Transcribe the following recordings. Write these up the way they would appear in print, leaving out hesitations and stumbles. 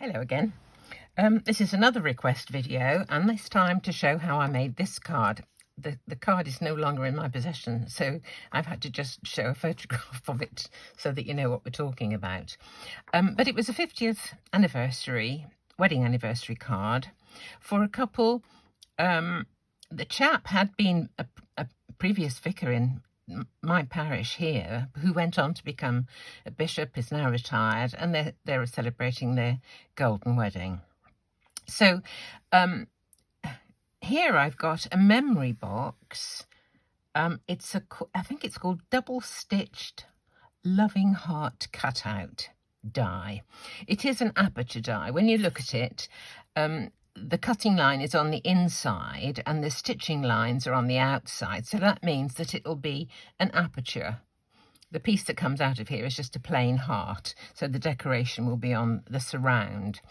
Hello again. This is another request video, and this time to show how I made this card. The card is no longer in my possession, so I've had to just show a photograph of it so that you know what we're talking about. But it was a 50th anniversary, wedding anniversary card for a couple. The chap had been a previous vicar in my parish here, who went on to become a bishop, is now retired, and they're celebrating their golden wedding. So here I've got a memory box. I think it's called Double Stitched Loving Heart Cutout die. It is an aperture die. When you look at it, the cutting line is on the inside and the stitching lines are on the outside. So that means that it'll be an aperture. The piece that comes out of here is just a plain heart. So the decoration will be on the surround.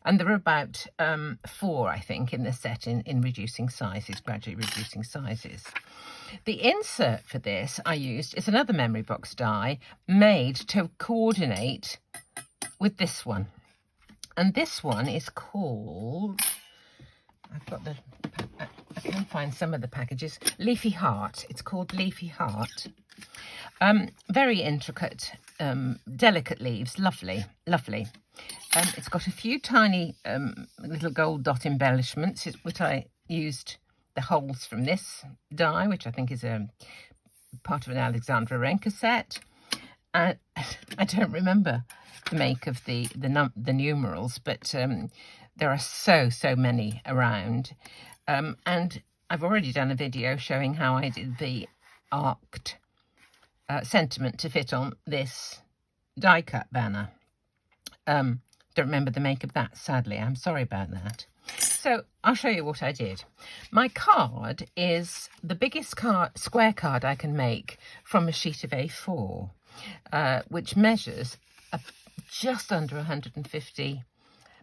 And there are about 4, I think, in the set in reducing sizes, gradually reducing sizes. The insert for this I used is another memory box die made to coordinate with this one. And this one is called, I can find some of the packages, Leafy Heart. It's called Leafy Heart. Very intricate, delicate leaves, lovely. It's got a few tiny little gold dot embellishments, which I used the holes from this die, which I think is a part of an Alexandra Renka set. I don't remember the make of the numerals, but there are so many around, and I've already done a video showing how I did the arced sentiment to fit on this die cut banner. Don't remember the make of that, sadly. I'm sorry about that. So I'll show you what I did. My card is the biggest square card I can make from a sheet of A4, which measures just under 150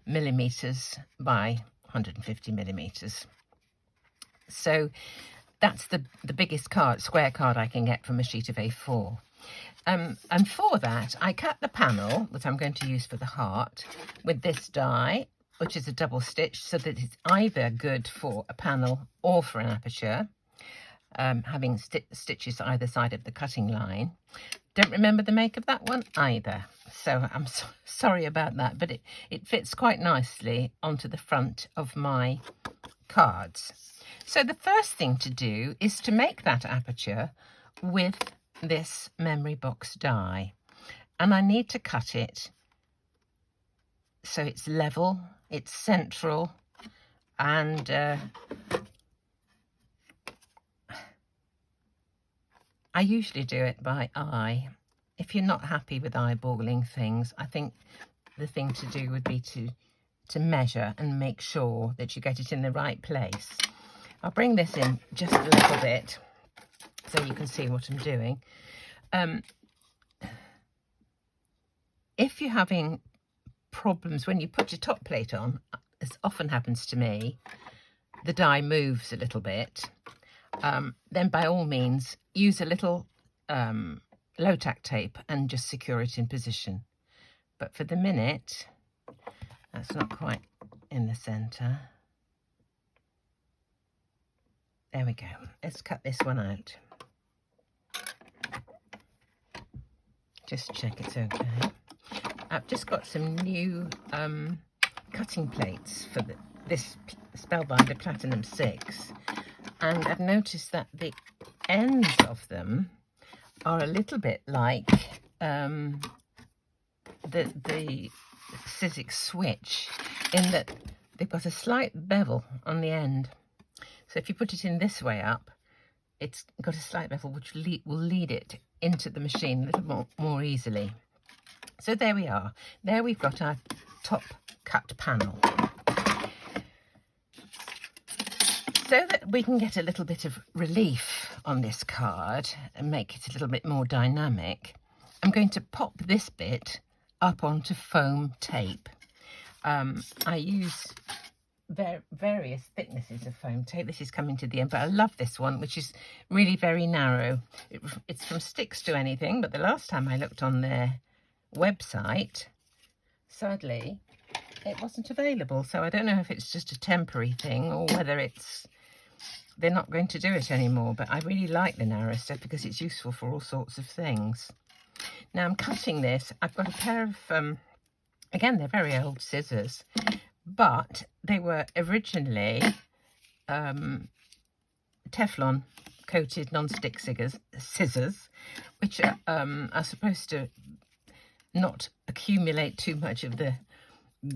millimeters by 150 millimeters. So that's the biggest square card I can get from a sheet of A4. And for that, I cut the panel that I'm going to use for the heart with this die, which is a double stitch, so that it's either good for a panel or for an aperture, having stitches either side of the cutting line. Don't remember the make of that one either, so I'm sorry about that, but it fits quite nicely onto the front of my cards. So the first thing to do is to make that aperture with this memory box die, and I need to cut it so it's level, it's central, and I usually do it by eye. If you're not happy with eyeballing things, I think the thing to do would be to measure and make sure that you get it in the right place. I'll bring this in just a little bit so you can see what I'm doing. If you're having problems when you put your top plate on, as often happens to me, the die moves a little bit, then by all means use a little low tack tape and just secure it in position. But for the minute, that's not quite in the centre. There we go. Let's cut this one out. Just check it's okay. I've just got some new cutting plates for this Spellbinder Platinum 6, and I've noticed that the ends of them are a little bit like the Sizzix switch, in that they've got a slight bevel on the end. So if you put it in this way up, it's got a slight bevel which will lead it into the machine a little more easily. So there we are. There we've got our top cut panel. So that we can get a little bit of relief on this card and make it a little bit more dynamic, I'm going to pop this bit up onto foam tape. I use various thicknesses of foam tape. This is coming to the end, but I love this one, which is really very narrow. It's from Sticks to Anything, but the last time I looked on their website, sadly, it wasn't available. So I don't know if it's just a temporary thing or whether they're not going to do it anymore. But I really like the narrow stuff because it's useful for all sorts of things. Now I'm cutting this. I've got a pair of, again, they're very old scissors, but they were originally Teflon coated non-stick scissors, which are supposed to not accumulate too much of the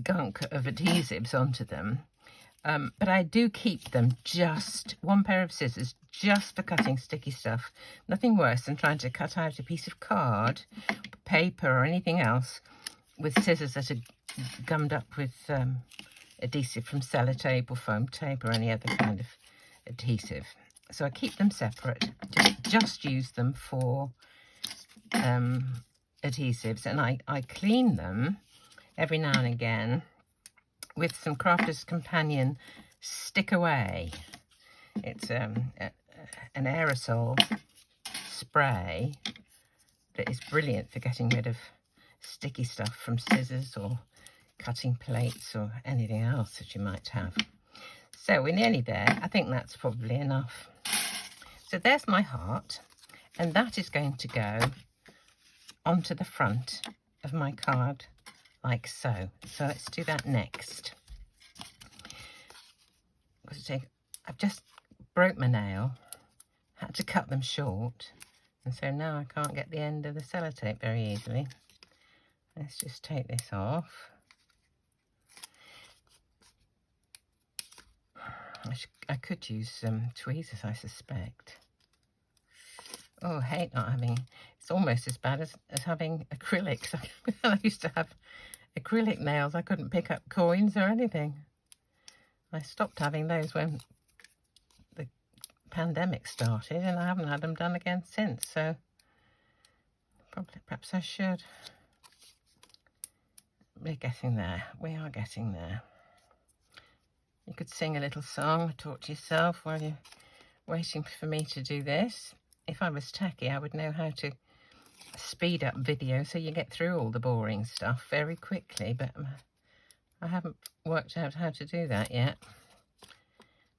gunk of adhesives onto them. But I do keep them, just one pair of scissors, just for cutting sticky stuff. Nothing worse than trying to cut out a piece of card, paper or anything else with scissors that are gummed up with adhesive from sellotape or foam tape or any other kind of adhesive. So I keep them separate, just use them for adhesives, and I clean them every now and again with some Crafter's Companion Stick Away. It's an aerosol spray that is brilliant for getting rid of sticky stuff from scissors or cutting plates or anything else that you might have. So we're nearly there. I think that's probably enough. So there's my heart, and that is going to go onto the front of my card like so. So let's do that next. I've just broke my nail, had to cut them short, and so now I can't get the end of the sellotape very easily. Let's just take this off. I could use some tweezers, I suspect. Oh, I hate not having, it's almost as bad as having acrylics. I used to have acrylic nails. I couldn't pick up coins or anything. I stopped having those when the pandemic started, and I haven't had them done again since, so perhaps I should. We're getting there. We are getting there. You could sing a little song or talk to yourself while you're waiting for me to do this. If I was techie, I would know how to speed up video so you get through all the boring stuff very quickly, but I haven't worked out how to do that yet.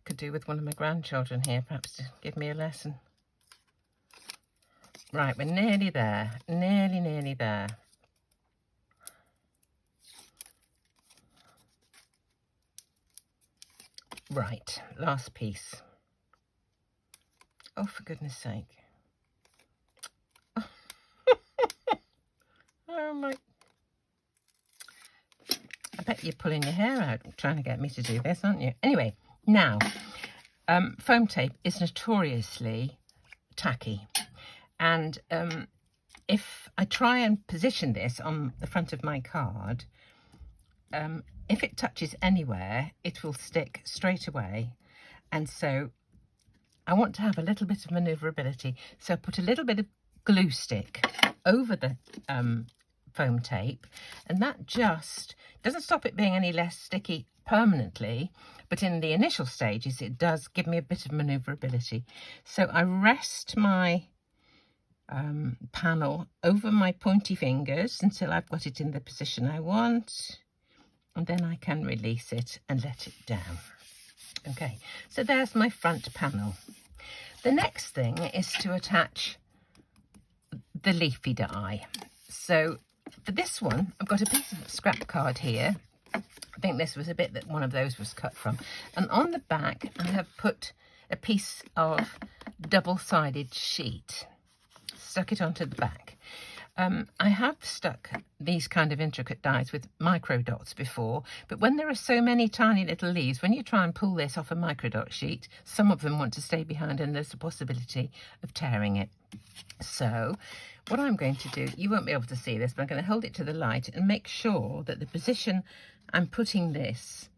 Could do with one of my grandchildren here, perhaps, to give me a lesson. Right, we're nearly there. Nearly there. Right, last piece. Oh, for goodness sake. Oh my. I bet you're pulling your hair out trying to get me to do this, aren't you? Anyway, now, foam tape is notoriously tacky. And if I try and position this on the front of my card, if it touches anywhere, it will stick straight away. And so I want to have a little bit of manoeuvrability. So put a little bit of glue stick over the foam tape, and that just doesn't stop it being any less sticky permanently, but in the initial stages it does give me a bit of manoeuvrability. So I rest my panel over my pointy fingers until I've got it in the position I want, and then I can release it and let it down. Okay, so there's my front panel. The next thing is to attach the Leafy Die. So for this one, I've got a piece of scrap card here. I think this was a bit that one of those was cut from. And on the back, I have put a piece of double-sided sheet. Stuck it onto the back. I have stuck these kind of intricate dies with micro dots before, but when there are so many tiny little leaves, when you try and pull this off a micro dot sheet, some of them want to stay behind and there's a possibility of tearing it. So what I'm going to do, you won't be able to see this, but I'm going to hold it to the light and make sure that the position I'm putting this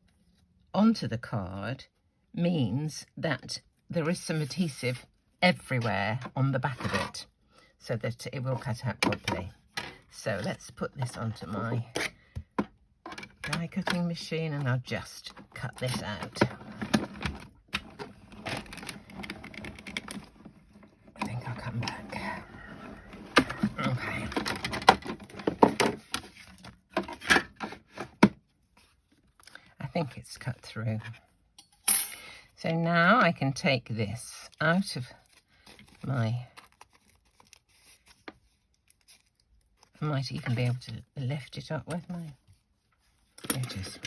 onto the card means that there is some adhesive everywhere on the back of it, so that it will cut out properly. So let's put this onto my die cutting machine and I'll just cut this out. I think I'll come back. Okay. think it's cut through. So now I can take this out of my... I might even be able to lift it up with my... There it is.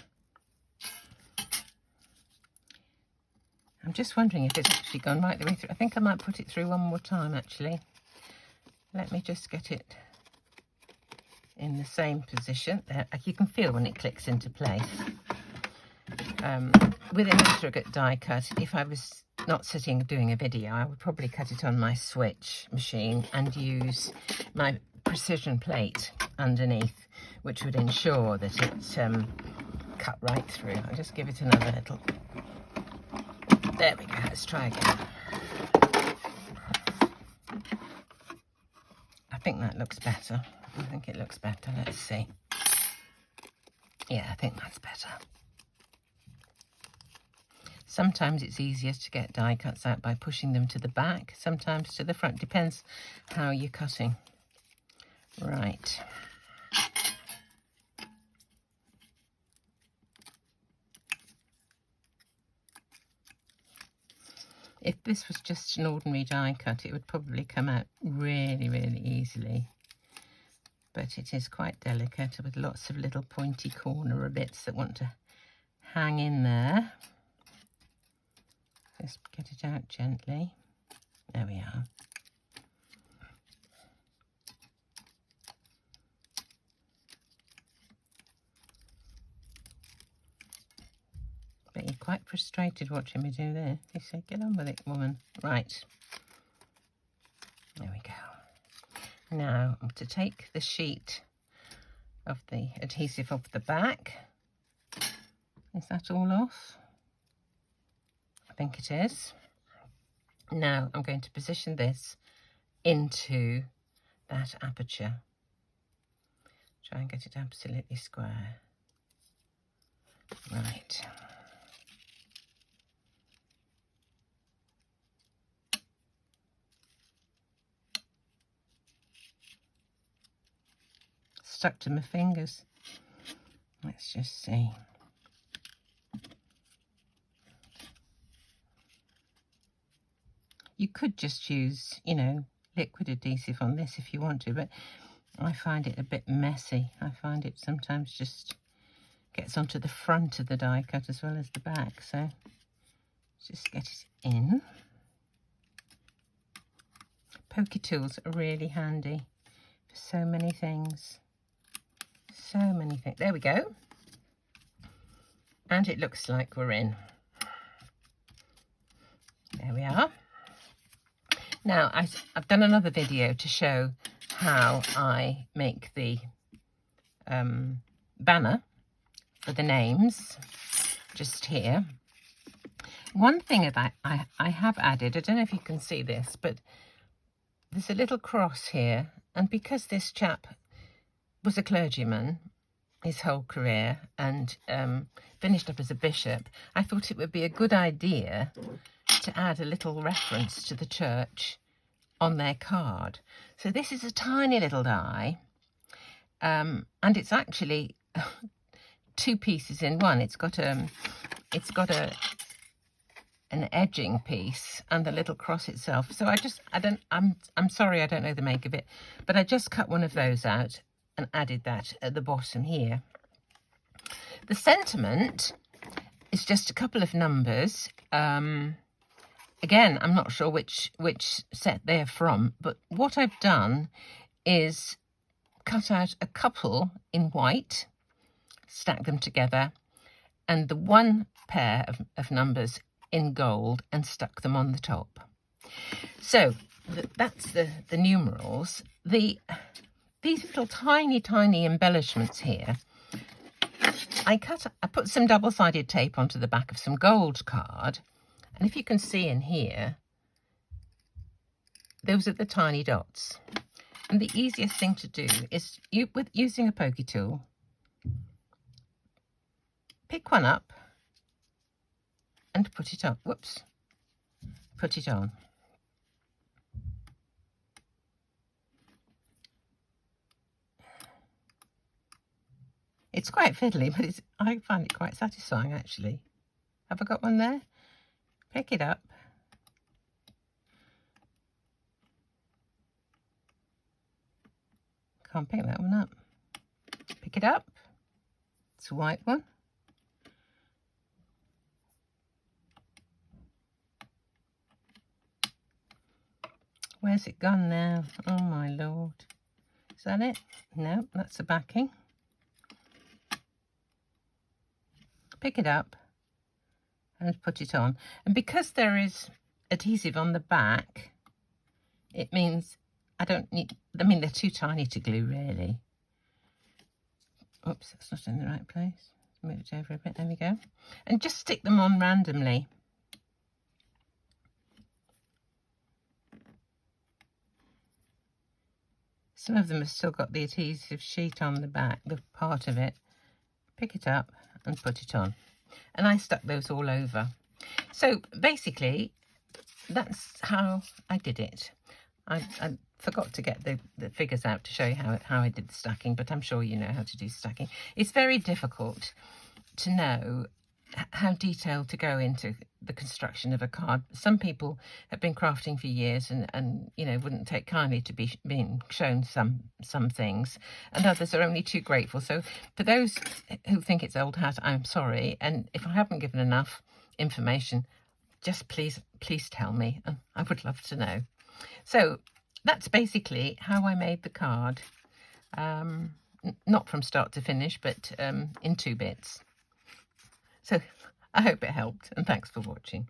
I'm just wondering if it's actually gone right the way through. I think I might put it through one more time, actually. Let me just get it in the same position. There, you can feel when it clicks into place. With an intricate die cut, if I was not sitting doing a video, I would probably cut it on my switch machine and use my precision plate underneath, which would ensure that it cut right through. I'll just give it another little... There we go, let's try again. I think that looks better. I think it looks better. Let's see. Yeah, I think that's better. Sometimes it's easiest to get die cuts out by pushing them to the back, sometimes to the front. Depends how you're cutting. Right. If this was just an ordinary die cut, it would probably come out really, really easily. But it is quite delicate with lots of little pointy corner bits that want to hang in there. Just get it out gently. There we are. But you're quite frustrated watching me do this. You say, get on with it, woman. Right. There we go. Now, to take the sheet of the adhesive off the back. Is that all off? I think it is. Now I'm going to position this into that aperture. Try and get it absolutely square. Right. Stuck to my fingers. Let's just see. You could just use, you know, liquid adhesive on this if you want to, but I find it a bit messy. I find it sometimes just gets onto the front of the die cut as well as the back. So just get it in. Pokey tools are really handy for so many things. So many things. There we go. And it looks like we're in. There we are. Now, I've done another video to show how I make the banner for the names, just here. One thing that I have added, I don't know if you can see this, but there's a little cross here, and because this chap was a clergyman his whole career and finished up as a bishop, I thought it would be a good idea to add a little reference to the church on their card. So this is a tiny little die, and it's actually two pieces in one. It's got an edging piece and the little cross itself. So I'm sorry, I don't know the make of it, but I just cut one of those out and added that at the bottom here. The sentiment is just a couple of numbers. Again, I'm not sure which set they're from, but what I've done is cut out a couple in white, stack them together, and the one pair of numbers in gold and stuck them on the top. So that's the numerals. These little tiny embellishments here, I put some double-sided tape onto the back of some gold card, and if you can see in here, those are the tiny dots. And the easiest thing to do is, with using a pokey tool, pick one up and put it on. Whoops. Put it on. It's quite fiddly, but I find it quite satisfying, actually. Have I got one there? Pick it up. Can't pick that one up. Pick it up. It's a white one. Where's it gone now? Oh my lord. Is that it? No, that's the backing. Pick it up and put it on. And because there is adhesive on the back, it means I don't need, I mean, they're too tiny to glue, really. Oops, that's not in the right place. Move it over a bit, there we go. And just stick them on randomly. Some of them have still got the adhesive sheet on the back, the part of it. Pick it up and put it on. And I stuck those all over. So basically, that's how I did it. I forgot to get the figures out to show you how I did the stacking, but I'm sure you know how to do stacking. It's very difficult to know how detailed to go into the construction of a card. Some people have been crafting for years and you know, wouldn't take kindly to being shown some things, and others are only too grateful. So for those who think it's old hat, I'm sorry, and if I haven't given enough information, just please tell me, and I would love to know. So that's basically how I made the card, not from start to finish, but in 2 bits. So I hope it helped, and thanks for watching.